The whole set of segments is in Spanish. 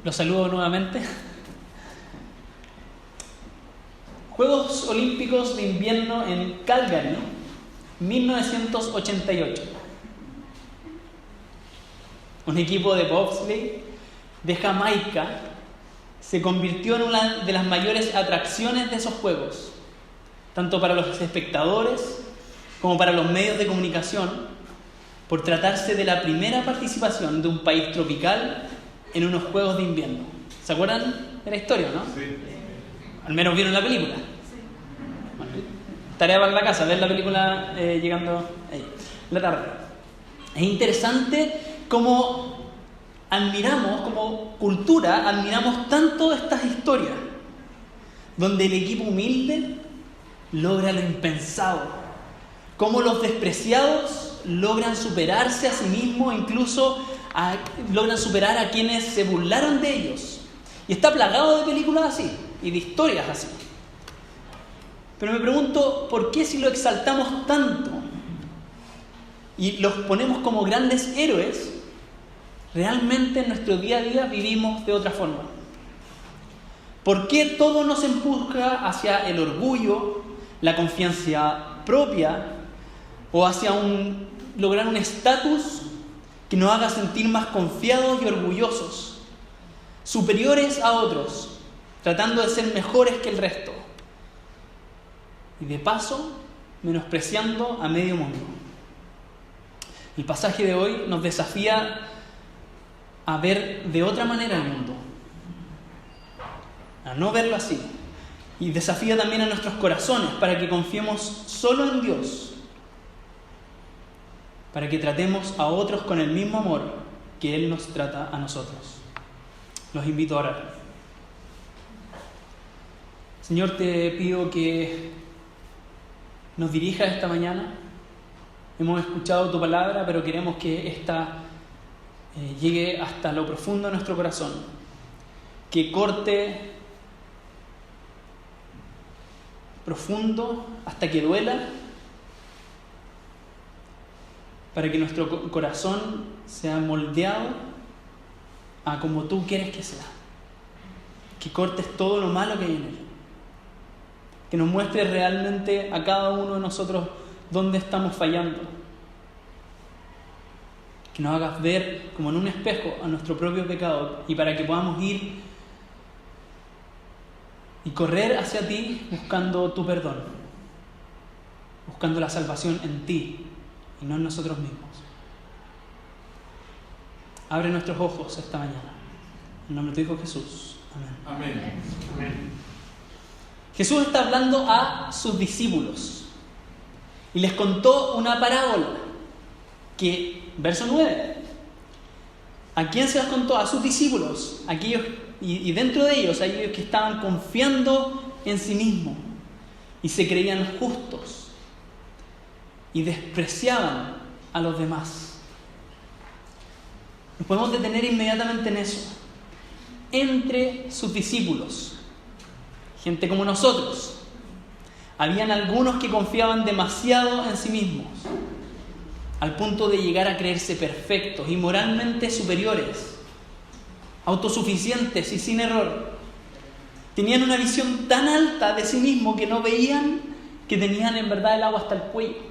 Los saludo nuevamente. Juegos Olímpicos de Invierno en Calgary, 1988. Un equipo de bobsleigh de Jamaica se convirtió en una de las mayores atracciones de esos Juegos, tanto para los espectadores como para los medios de comunicación, por tratarse de la primera participación de un país tropical en unos Juegos de Invierno. ¿Se acuerdan de la historia, no? Sí. Al menos vieron la película. Bueno, tarea para la casa, ver la película llegando ahí, la tarde. Es interesante cómo admiramos, como cultura, admiramos tanto estas historias, donde el equipo humilde logra lo impensado, cómo los despreciados logran superarse a sí mismos, incluso logran superar a quienes se burlaron de ellos. Y está plagado de películas así y de historias así. Pero me pregunto, ¿por qué si lo exaltamos tanto y los ponemos como grandes héroes, realmente en nuestro día a día vivimos de otra forma? ¿Por qué todo nos empuja hacia el orgullo, la confianza propia o hacia lograr un estatus que nos haga sentir más confiados y orgullosos, superiores a otros, tratando de ser mejores que el resto? Y de paso, menospreciando a medio mundo. El pasaje de hoy nos desafía a ver de otra manera el mundo, a no verlo así. Y desafía también a nuestros corazones para que confiemos solo en Dios, para que tratemos a otros con el mismo amor que Él nos trata a nosotros. Los invito a orar. Señor, te pido que nos dirijas esta mañana. Hemos escuchado tu palabra, pero queremos que esta llegue hasta lo profundo de nuestro corazón, que corte profundo hasta que duela, para que nuestro corazón sea moldeado a como tú quieres que sea. Que cortes todo lo malo que hay en él. Que nos muestres realmente a cada uno de nosotros dónde estamos fallando. Que nos hagas ver como en un espejo a nuestro propio pecado, y para que podamos ir y correr hacia ti buscando tu perdón, buscando la salvación en ti y no en nosotros mismos. Abre nuestros ojos esta mañana. En nombre de tu Hijo Jesús. Amén. Amén. Amén. Jesús está hablando a sus discípulos y les contó una parábola que, verso 9, ¿a quién se las contó? A sus discípulos, aquellos, y dentro de ellos, aquellos que estaban confiando en sí mismos y se creían justos y despreciaban a los demás. Nos podemos detener inmediatamente en eso. Entre sus discípulos, gente como nosotros, habían algunos que confiaban demasiado en sí mismos, al punto de llegar a creerse perfectos y moralmente superiores, autosuficientes y sin error. Tenían una visión tan alta de sí mismos que no veían que tenían en verdad el agua hasta el cuello.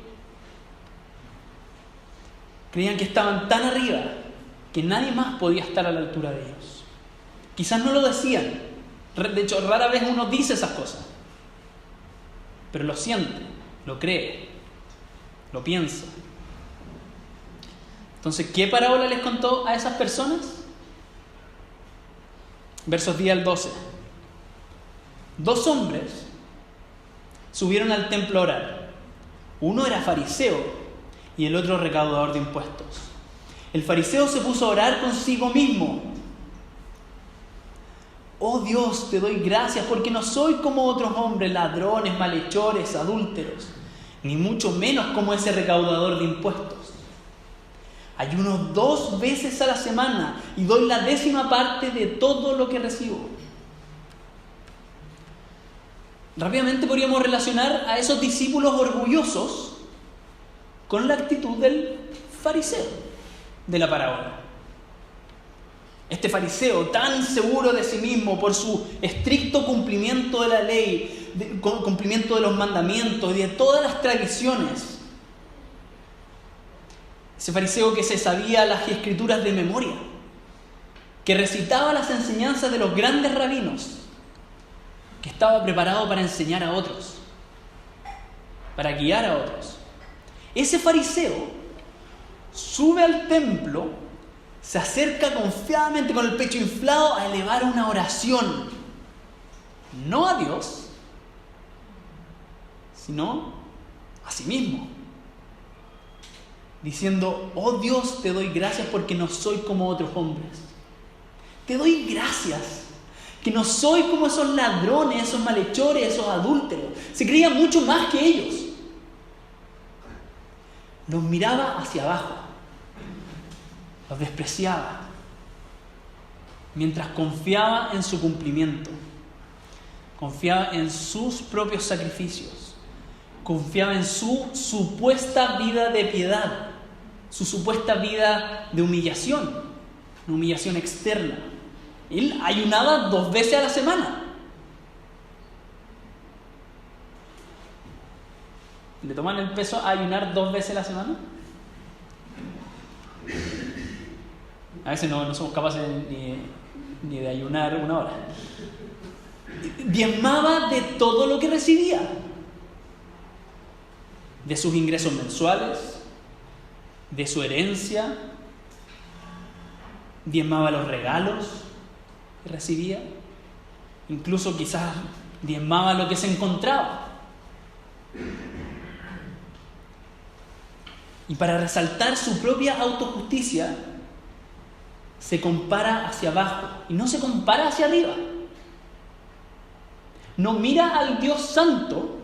Creían que estaban tan arriba que nadie más podía estar a la altura de ellos. Quizás no lo decían. De hecho, rara vez uno dice esas cosas. Pero lo siente, lo cree, lo piensa. Entonces, ¿qué parábola les contó a esas personas? Versos 10 al 12. 2 hombres subieron al templo a orar. Uno era fariseo y el otro recaudador de impuestos. El fariseo se puso a orar consigo mismo. Oh Dios, te doy gracias porque no soy como otros hombres, ladrones, malhechores, adúlteros, ni mucho menos como ese recaudador de impuestos. Ayuno 2 veces a la semana y doy la 10ª parte de todo lo que recibo. Rápidamente podríamos relacionar a esos discípulos orgullosos con la actitud del fariseo de la parábola. Este fariseo, tan seguro de sí mismo por su estricto cumplimiento de la ley, cumplimiento de los mandamientos y de todas las tradiciones. Ese fariseo que se sabía las escrituras de memoria, que recitaba las enseñanzas de los grandes rabinos, que estaba preparado para enseñar a otros, para guiar a otros. Ese fariseo sube al templo, se acerca confiadamente con el pecho inflado a elevar una oración, no a Dios, sino a sí mismo, diciendo: oh Dios, te doy gracias porque no soy como otros hombres. Te doy gracias que no soy como esos ladrones, esos malhechores, esos adúlteros. Se creían mucho más que ellos. Los miraba hacia abajo, los despreciaba, mientras confiaba en su cumplimiento, confiaba en sus propios sacrificios, confiaba en su supuesta vida de piedad, su supuesta vida de humillación, una humillación externa. Él ayunaba 2 veces a la semana. ¿Le toman el peso a ayunar 2 veces a la semana? A veces no somos capaces ni de ayunar 1 hora. Diezmaba de todo lo que recibía, de sus ingresos mensuales, de su herencia, diezmaba los regalos que recibía, incluso quizás diezmaba lo que se encontraba. Y para resaltar su propia autojusticia, se compara hacia abajo y no se compara hacia arriba. No mira al Dios santo,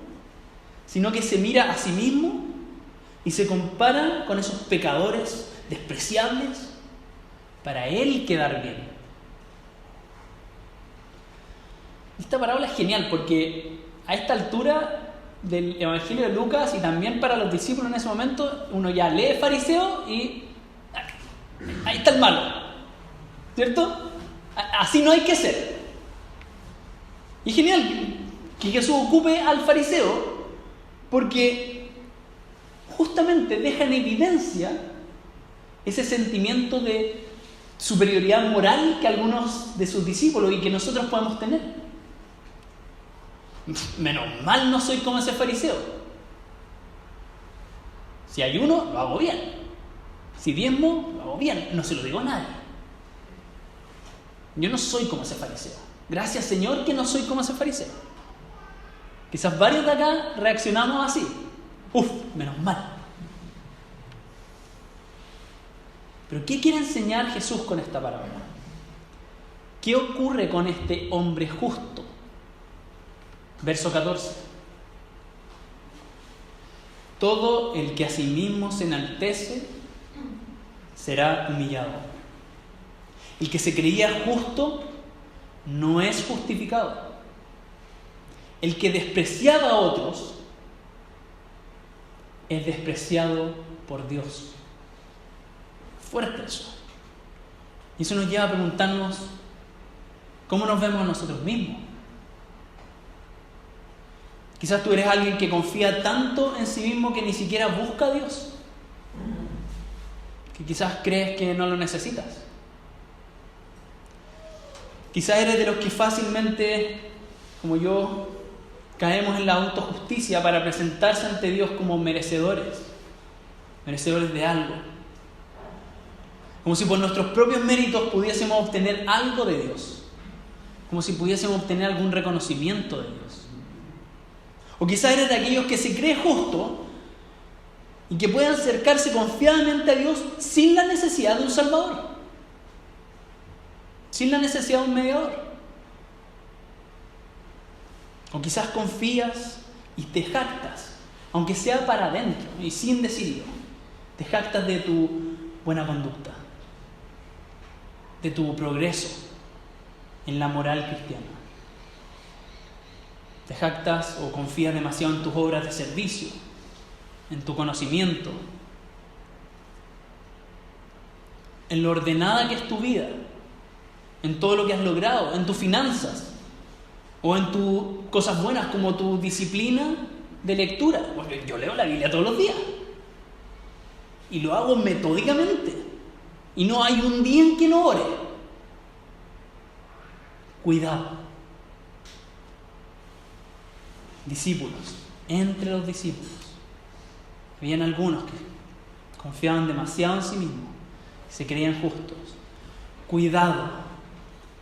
sino que se mira a sí mismo y se compara con esos pecadores despreciables para él quedar bien. Esta parábola es genial porque a esta altura del Evangelio de Lucas y también para los discípulos en ese momento, uno ya lee fariseo y ahí está el malo, ¿cierto? Así no hay que ser. Y es genial que Jesús ocupe al fariseo porque justamente deja en evidencia ese sentimiento de superioridad moral que algunos de sus discípulos y que nosotros podemos tener. Menos mal no soy como ese fariseo. Si ayuno, lo hago bien. Si diezmo, lo hago bien. No se lo digo a nadie. Yo no soy como ese fariseo. Gracias, Señor, que no soy como ese fariseo. Quizás varios de acá reaccionamos así. Menos mal. Pero ¿qué quiere enseñar Jesús con esta parábola? ¿Qué ocurre con este hombre justo? Verso 14. Todo el que a sí mismo se enaltece será humillado. El que se creía justo no es justificado. El que despreciaba a otros es despreciado por Dios. Fuerte eso. Y eso nos lleva a preguntarnos cómo nos vemos a nosotros mismos. Quizás tú eres alguien que confía tanto en sí mismo que ni siquiera busca a Dios. Que quizás crees que no lo necesitas. Quizás eres de los que fácilmente, como yo, caemos en la autojusticia para presentarse ante Dios como merecedores de algo. Como si por nuestros propios méritos pudiésemos obtener algo de Dios. Como si pudiésemos obtener algún reconocimiento de Dios. O quizás eres de aquellos que se cree justo y que pueden acercarse confiadamente a Dios sin la necesidad de un Salvador, sin la necesidad de un mediador. O quizás confías y te jactas, aunque sea para adentro y sin decirlo, te jactas de tu buena conducta, de tu progreso en la moral cristiana. Te jactas o confías demasiado en tus obras de servicio, en tu conocimiento, en lo ordenada que es tu vida, en todo lo que has logrado, en tus finanzas, o en tus cosas buenas como tu disciplina de lectura. Porque yo leo la Biblia todos los días y lo hago metódicamente y no hay un día en que no ore. Cuidado. Discípulos, entre los discípulos habían algunos que confiaban demasiado en sí mismos, se creían justos. Cuidado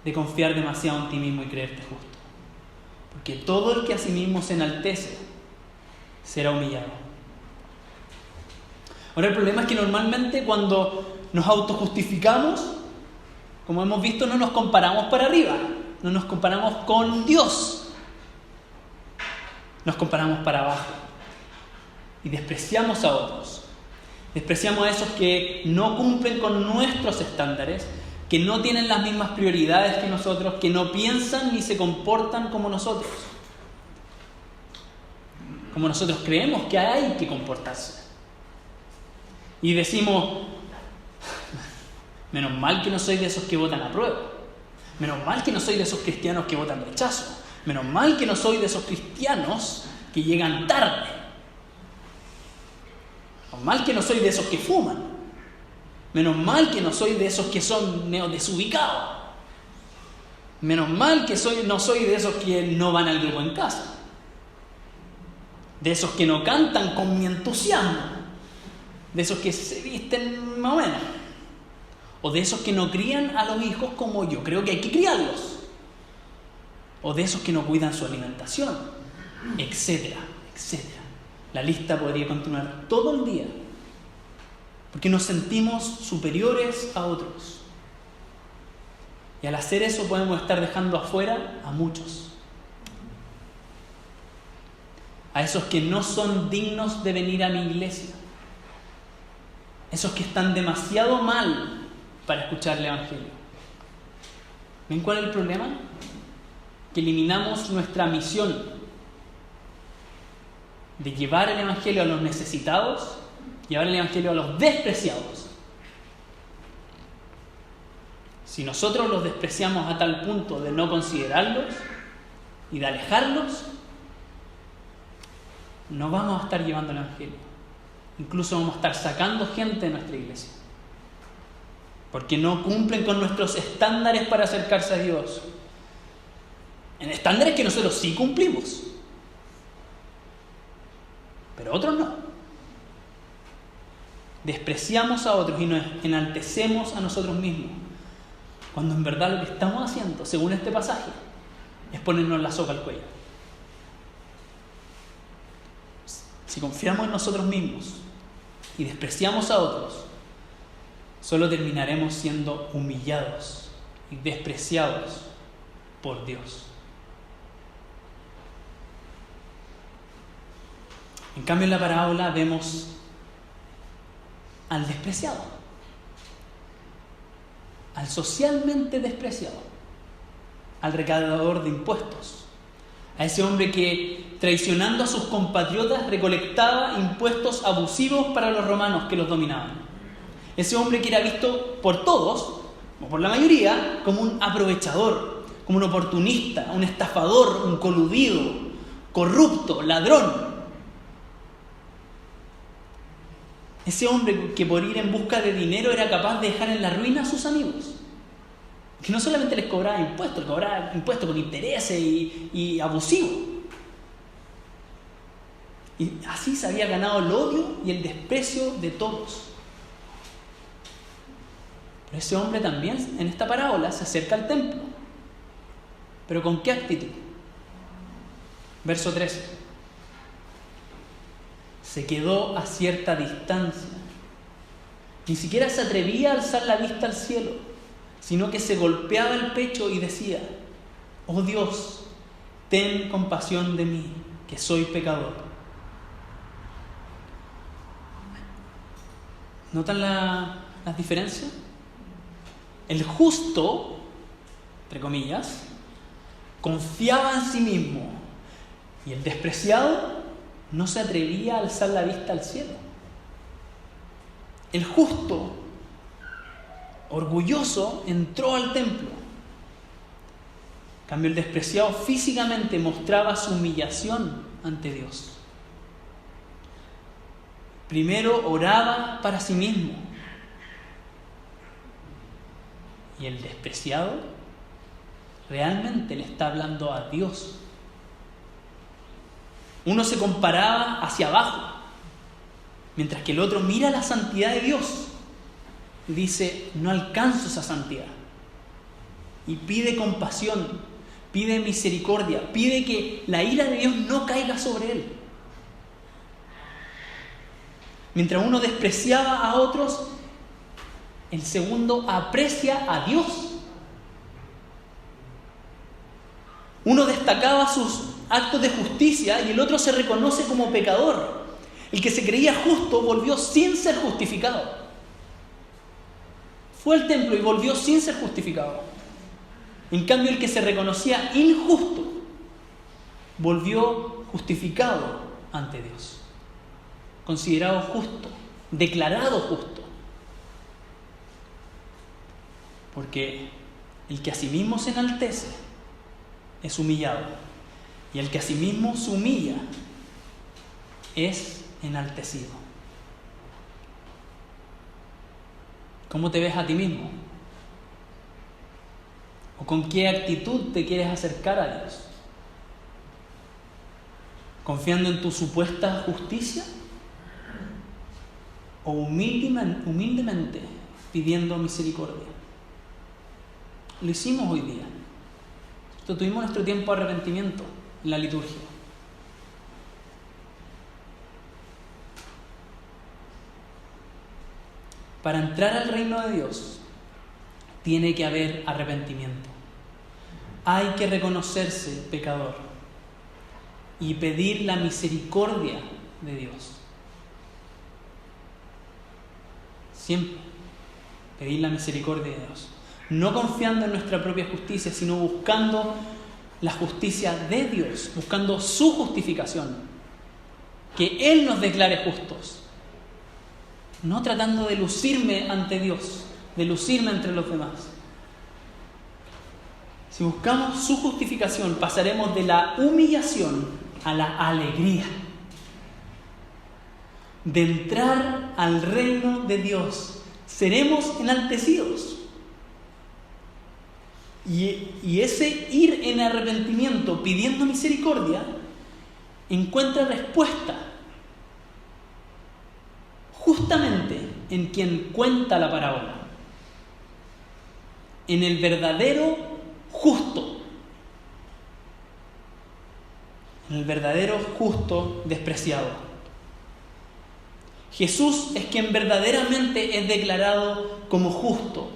de confiar demasiado en ti mismo y creerte justo, porque todo el que a sí mismo se enaltece será humillado. Ahora, el problema es que normalmente cuando nos autojustificamos, como hemos visto, no nos comparamos para arriba, no nos comparamos con Dios, nos comparamos para abajo y despreciamos a otros. Despreciamos a esos que no cumplen con nuestros estándares, que no tienen las mismas prioridades que nosotros, que no piensan ni se comportan como nosotros creemos que hay que comportarse. Y decimos, menos mal que no soy de esos que votan apruebo, menos mal que no soy de esos cristianos que votan rechazo, menos mal que no soy de esos cristianos que llegan tarde, menos mal que no soy de esos que fuman, menos mal que no soy de esos que son desubicados, menos mal que no soy de esos que no van al grupo en casa, de esos que no cantan con mi entusiasmo, de esos que se visten más o menos, o de esos que no crían a los hijos como yo creo que hay que criarlos, o de esos que no cuidan su alimentación, etcétera, etcétera. La lista podría continuar todo el día, porque nos sentimos superiores a otros. Y al hacer eso podemos estar dejando afuera a muchos. A esos que no son dignos de venir a mi iglesia. Esos que están demasiado mal para escuchar el Evangelio. ¿Ven cuál es el problema? Que eliminamos nuestra misión de llevar el Evangelio a los necesitados, llevar el Evangelio a los despreciados. Si nosotros los despreciamos a tal punto de no considerarlos y de alejarlos, no vamos a estar llevando el Evangelio. Incluso vamos a estar sacando gente de nuestra iglesia, porque no cumplen con nuestros estándares para acercarse a Dios. En estándares que nosotros sí cumplimos, pero otros no. Despreciamos a otros y nos enaltecemos a nosotros mismos, cuando en verdad lo que estamos haciendo, según este pasaje, es ponernos la soga al cuello. Si confiamos en nosotros mismos y despreciamos a otros, solo terminaremos siendo humillados y despreciados por Dios. En cambio, en la parábola vemos al despreciado, al socialmente despreciado, al recaudador de impuestos, a ese hombre que, traicionando a sus compatriotas, recolectaba impuestos abusivos para los romanos que los dominaban. Ese hombre que era visto por todos, o por la mayoría, como un aprovechador, como un oportunista, un estafador, un coludido, corrupto, ladrón. Ese hombre que por ir en busca de dinero era capaz de dejar en la ruina a sus amigos. Que no solamente les cobraba impuestos con intereses y abusivo. Y así se había ganado el odio y el desprecio de todos. Pero ese hombre también, en esta parábola, se acerca al templo. ¿Pero con qué actitud? Verso 13. Se quedó a cierta distancia. Ni siquiera se atrevía a alzar la vista al cielo, sino que se golpeaba el pecho y decía: oh Dios, ten compasión de mí, que soy pecador. ¿Notan las diferencias? El justo, entre comillas, confiaba en sí mismo, y el despreciado no se atrevía a alzar la vista al cielo. El justo, orgulloso, entró al templo cambio, el despreciado físicamente mostraba su humillación ante Dios. Primero oraba para sí mismo. Y el despreciado realmente le está hablando a Dios. Uno se comparaba hacia abajo, mientras que el otro mira la santidad de Dios y dice: no alcanzo esa santidad. Y pide compasión, pide misericordia, pide que la ira de Dios no caiga sobre él. Mientras uno despreciaba a otros, el segundo aprecia a Dios. Uno destacaba sus actos de justicia y el otro se reconoce como pecador. El que se creía justo volvió sin ser justificado. Fue al templo y volvió sin ser justificado. En cambio, el que se reconocía injusto volvió justificado ante Dios. Considerado justo, declarado justo. Porque el que a sí mismo se enaltece es humillado, y el que a sí mismo se humilla es enaltecido. ¿Cómo te ves a ti mismo? ¿O con qué actitud te quieres acercar a Dios? ¿Confiando en tu supuesta justicia? ¿O humildemente pidiendo misericordia? Lo hicimos hoy día. Tuvimos nuestro tiempo de arrepentimiento en la liturgia. Para entrar al reino de Dios tiene que haber arrepentimiento. Hay que reconocerse pecador y pedir la misericordia de Dios. Siempre pedir la misericordia de Dios. No confiando en nuestra propia justicia, sino buscando la justicia de Dios, buscando su justificación. Que Él nos declare justos. No tratando de lucirme ante Dios, de lucirme entre los demás. Si buscamos su justificación, pasaremos de la humillación a la alegría. De entrar al reino de Dios, seremos enaltecidos. Y ese ir en arrepentimiento pidiendo misericordia encuentra respuesta justamente en quien cuenta la parábola, en el verdadero justo, en el verdadero justo despreciado. Jesús es quien verdaderamente es declarado como justo,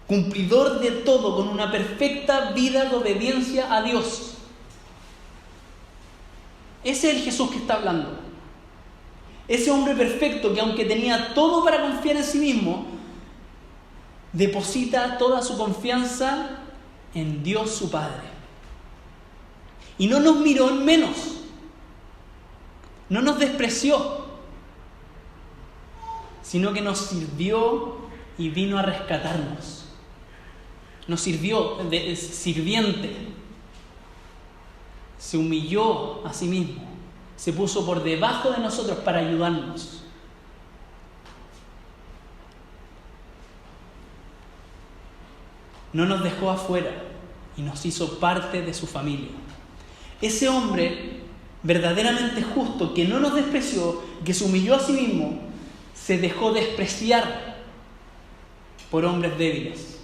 cumplidor de todo, con una perfecta vida de obediencia a Dios. Ese es el Jesús que está hablando. Ese hombre perfecto que, aunque tenía todo para confiar en sí mismo, deposita toda su confianza en Dios su Padre. Y no nos miró en menos. No nos despreció, sino que nos sirvió y vino a rescatarnos. Nos sirvió de sirviente. Se humilló a sí mismo. Se puso por debajo de nosotros para ayudarnos. No nos dejó afuera y nos hizo parte de su familia. Ese hombre verdaderamente justo, que no nos despreció, que se humilló a sí mismo, se dejó despreciar por hombres débiles,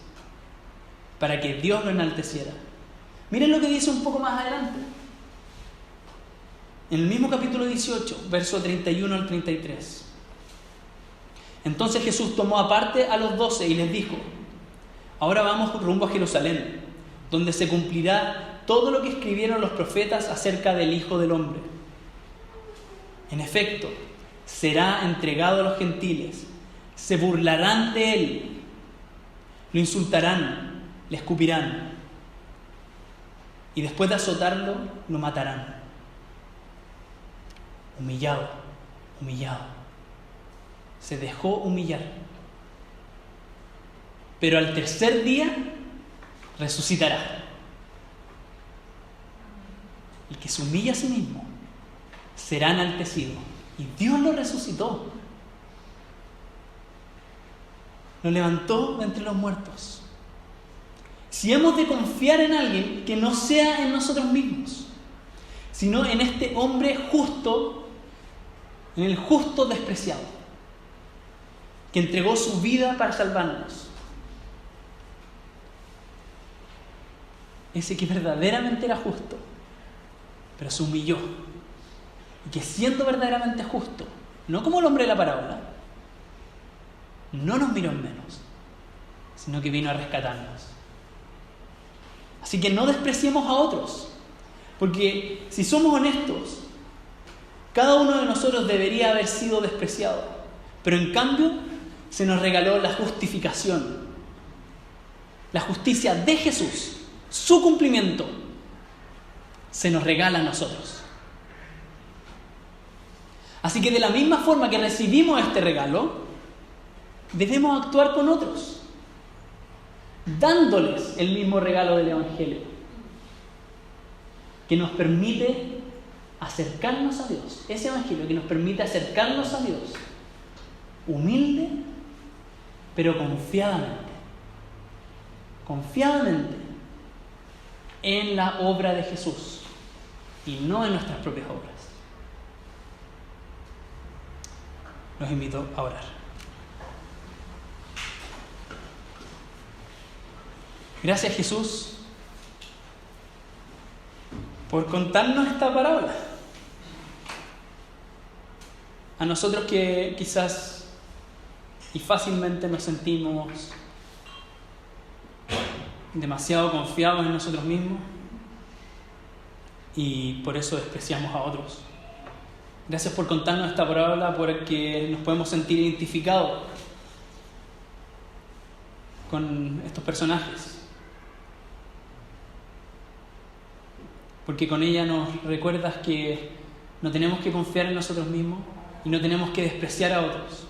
para que Dios lo enalteciera. Miren lo que dice un poco más adelante. En el mismo capítulo 18, verso 31 al 33. Entonces Jesús tomó aparte a los 12 y les dijo: ahora vamos rumbo a Jerusalén, donde se cumplirá todo lo que escribieron los profetas acerca del Hijo del Hombre. En efecto, será entregado a los gentiles, se burlarán de él, lo insultarán, le escupirán, y después de azotarlo, lo matarán. Humillado, se dejó humillar. Pero al tercer día resucitará. el que se humilla a sí mismo, será enaltecido. Y Dios lo resucitó. Lo levantó de entre los muertos. Si hemos de confiar en alguien, que no sea en nosotros mismos, sino en este hombre justo, en el justo despreciado, que entregó su vida para salvarnos. Ese que verdaderamente era justo, pero se humilló. Y que siendo verdaderamente justo, no como el hombre de la parábola, no nos miró en menos, sino que vino a rescatarnos. Así que no despreciemos a otros, porque si somos honestos, cada uno de nosotros debería haber sido despreciado, pero en cambio se nos regaló la justificación, la justicia de Jesús, su cumplimiento, se nos regala a nosotros. Así que de la misma forma que recibimos este regalo, debemos actuar con otros, dándoles el mismo regalo del Evangelio, que nos permite acercarnos a Dios. Ese Evangelio que nos permite acercarnos a Dios, humilde, pero confiadamente en la obra de Jesús y no en nuestras propias obras. Los invito a orar. Gracias, Jesús, por contarnos esta parábola. A nosotros que quizás y fácilmente nos sentimos demasiado confiados en nosotros mismos y por eso despreciamos a otros. Gracias por contarnos esta parábola, porque nos podemos sentir identificados con estos personajes. Porque con ella nos recuerdas que no tenemos que confiar en nosotros mismos y no tenemos que despreciar a otros,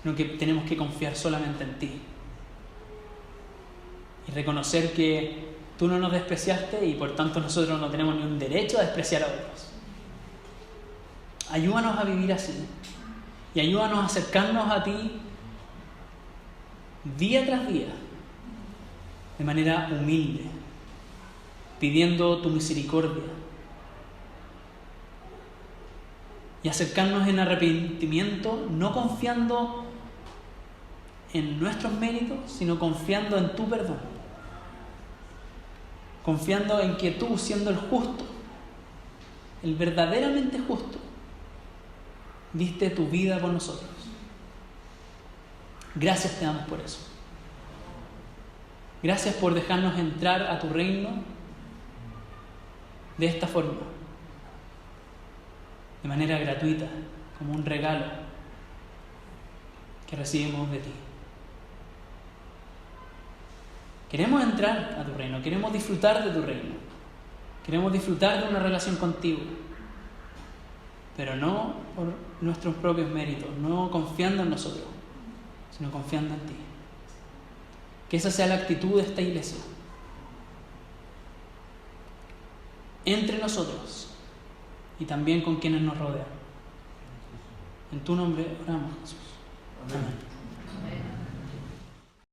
sino que tenemos que confiar solamente en ti. Y reconocer que tú no nos despreciaste y por tanto nosotros no tenemos ni un derecho a despreciar a otros. Ayúdanos a vivir así y ayúdanos a acercarnos a ti día tras día de manera humilde, pidiendo tu misericordia y acercarnos en arrepentimiento, no confiando en nuestros méritos, sino confiando en tu perdón, confiando en que tú, siendo el justo, el verdaderamente justo, diste tu vida por nosotros. Gracias te damos por eso. Gracias por dejarnos entrar a tu reino de esta forma, de manera gratuita, como un regalo que recibimos de ti. Queremos entrar a tu reino, queremos disfrutar de tu reino, queremos disfrutar de una relación contigo, pero no por nuestros propios méritos, no confiando en nosotros, sino confiando en ti. Que esa sea la actitud de esta iglesia, entre nosotros y también con quienes nos rodean. En tu nombre oramos, Jesús. Amén.